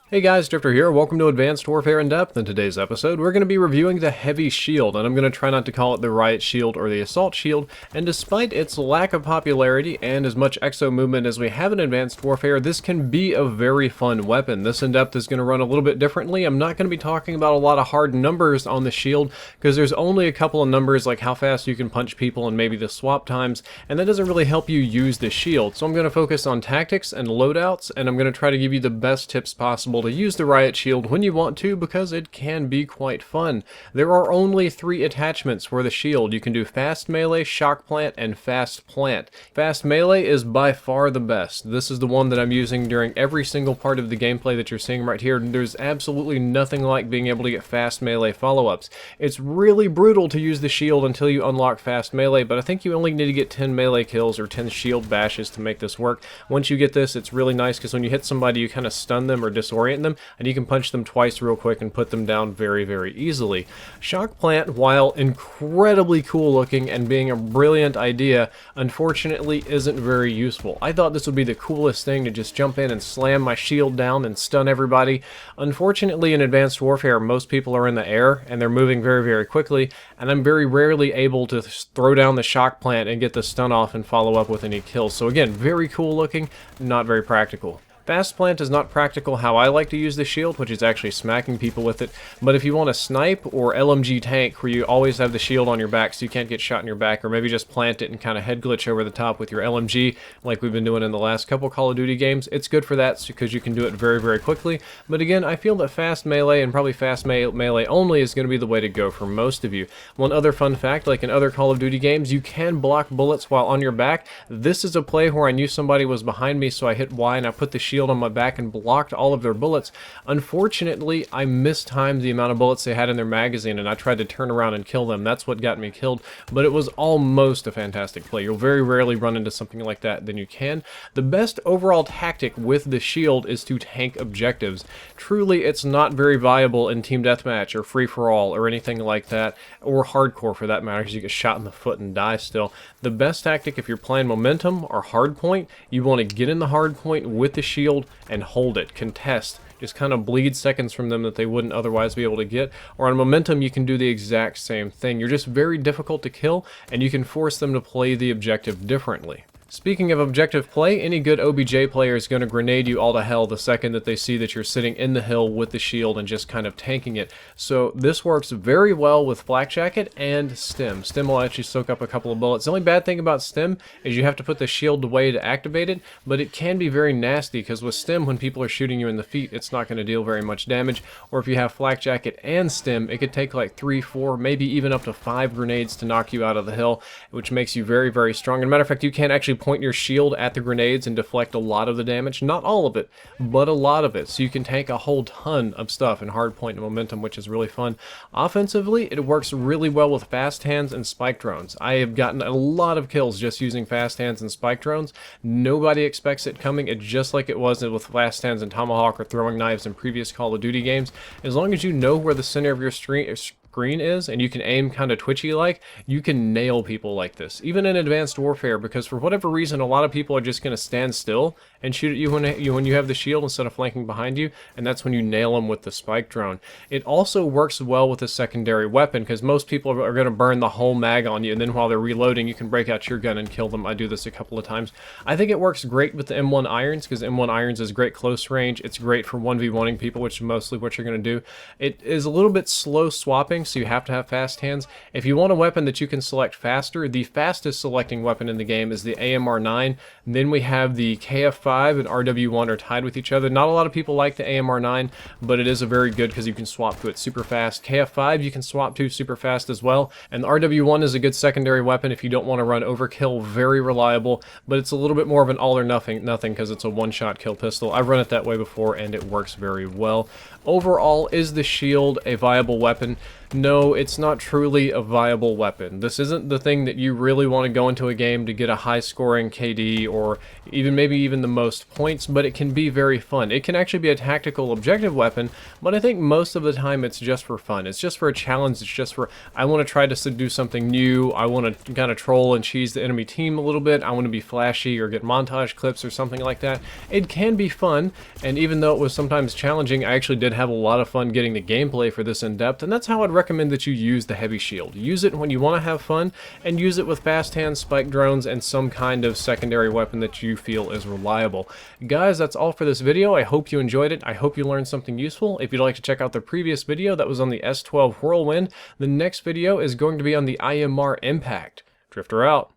Hey guys, Drifter here. Welcome to Advanced Warfare in Depth. In today's episode, we're going to be reviewing the Heavy Shield, and I'm going to try not to call it the Riot Shield or the Assault Shield. And despite its lack of popularity and as much exo movement as we have in Advanced Warfare, this can be a very fun weapon. This in depth is going to run a little bit differently. I'm not going to be talking about a lot of hard numbers on the shield because there's only a couple of numbers like how fast you can punch people and maybe the swap times, and that doesn't really help you use the shield. So I'm going to focus on tactics and loadouts, and I'm going to try to give you the best tips possible to use the Riot Shield when you want to, because it can be quite fun. There are only 3 attachments for the shield. You can do Fast Melee, Shock Plant, and Fast Plant. Fast Melee is by far the best. This is the one that I'm using during every single part of the gameplay that you're seeing right here. There's absolutely nothing like being able to get Fast Melee follow-ups. It's really brutal to use the shield until you unlock Fast Melee, but I think you only need to get 10 melee kills or 10 shield bashes to make this work. Once you get this, it's really nice because when you hit somebody, you kind of stun them or disorient them, and you can punch them twice real quick and put them down very, very easily. Shock Plant, while incredibly cool looking and being a brilliant idea, unfortunately isn't very useful. I thought this would be the coolest thing, to just jump in and slam my shield down and stun everybody. Unfortunately, in Advanced Warfare, most people are in the air and they're moving very, very quickly, and I'm very rarely able to throw down the Shock Plant and get the stun off and follow up with any kills. So again, very cool looking, not very practical. Fast Plant is not practical how I like to use the shield, which is actually smacking people with it, but if you want a snipe or LMG tank where you always have the shield on your back so you can't get shot in your back, or maybe just plant it and kind of head glitch over the top with your LMG like we've been doing in the last couple Call of Duty games, it's good for that because you can do it very, very quickly. But again, I feel that Fast Melee and probably Fast Melee only is going to be the way to go for most of you. One other fun fact, like in other Call of Duty games, you can block bullets while on your back. This is a play where I knew somebody was behind me, so I hit Y and I put the shield on my back and blocked all of their bullets. Unfortunately, I mistimed the amount of bullets they had in their magazine, and I tried to turn around and kill them. That's what got me killed, but it was almost a fantastic play. You'll very rarely run into something like that. Then you can. The best overall tactic with the shield is to tank objectives. Truly, it's not very viable in Team Deathmatch or Free-for-All or anything like that, or Hardcore for that matter, because you get shot in the foot and die still. The best tactic if you're playing Momentum or Hardpoint, you want to get in the Hardpoint with the shield and hold it, contest, just kind of bleed seconds from them that they wouldn't otherwise be able to get. Or on Momentum, you can do the exact same thing. You're just very difficult to kill, and you can force them to play the objective differently. Speaking of objective play, any good OBJ player is going to grenade you all to hell the second that they see that you're sitting in the hill with the shield and just kind of tanking it. So this works very well with Flak Jacket and Stim. Stim will actually soak up a couple of bullets. The only bad thing about Stim is you have to put the shield away to activate it, but it can be very nasty because with Stim, when people are shooting you in the feet, it's not going to deal very much damage. Or if you have Flak Jacket and Stim, it could take like 3, 4, maybe even up to 5 grenades to knock you out of the hill, which makes you very, very strong. As a matter of fact, you can actually point your shield at the grenades and deflect a lot of the damage. Not all of it, but a lot of it. So you can tank a whole ton of stuff in Hardpoint and Momentum, which is really fun. Offensively, it works really well with fast hands and spike drones. I have gotten a lot of kills just using fast hands and spike drones. Nobody expects it coming. It's just like it was with fast hands and Tomahawk or throwing knives in previous Call of Duty games. As long as you know where the center of your screen is and you can aim kind of twitchy like, you can nail people like this, even in Advanced Warfare, because for whatever reason a lot of people are just going to stand still and shoot at you when you have the shield instead of flanking behind you, and that's when you nail them with the spike drone. It also works well with a secondary weapon because most people are going to burn the whole mag on you, and then while they're reloading you can break out your gun and kill them. I do this a couple of times. I think it works great with the M1 irons because M1 irons is great close range. It's great for 1v1ing people, which is mostly what you're going to do. It is a little bit slow swapping, so you have to have fast hands. If you want a weapon that you can select faster, the fastest selecting weapon in the game is the AMR9. And then we have the KF5 and RW1 are tied with each other. Not a lot of people like the AMR9, but it is a very good because you can swap to it super fast. KF5 you can swap to super fast as well, and the RW1 is a good secondary weapon if you don't want to run overkill. Very reliable, but it's a little bit more of an all or nothing because it's a one-shot kill pistol. I've run it that way before and it works very well. Overall, is the shield a viable weapon? no, it's not truly a viable weapon. This isn't the thing that you really want to go into a game to get a high scoring KD or maybe even the most points, but it can be very fun. It can actually be a tactical objective weapon, but I think most of the time it's just for fun. It's just for a challenge. It's just for, I want to try to do something new. I want to kind of troll and cheese the enemy team a little bit. I want to be flashy or get montage clips or something like that. It can be fun, and even though it was sometimes challenging, I actually did have a lot of fun getting the gameplay for this in depth, and that's how I'd recommend that you use the heavy shield. Use it when you want to have fun, and use it with fast hands, spike drones, and some kind of secondary weapon that you feel is reliable. Guys, that's all for this video. I hope you enjoyed it. I hope you learned something useful. If you'd like to check out the previous video that was on the S12 Whirlwind, the next video is going to be on the IMR Impact. Drifter out.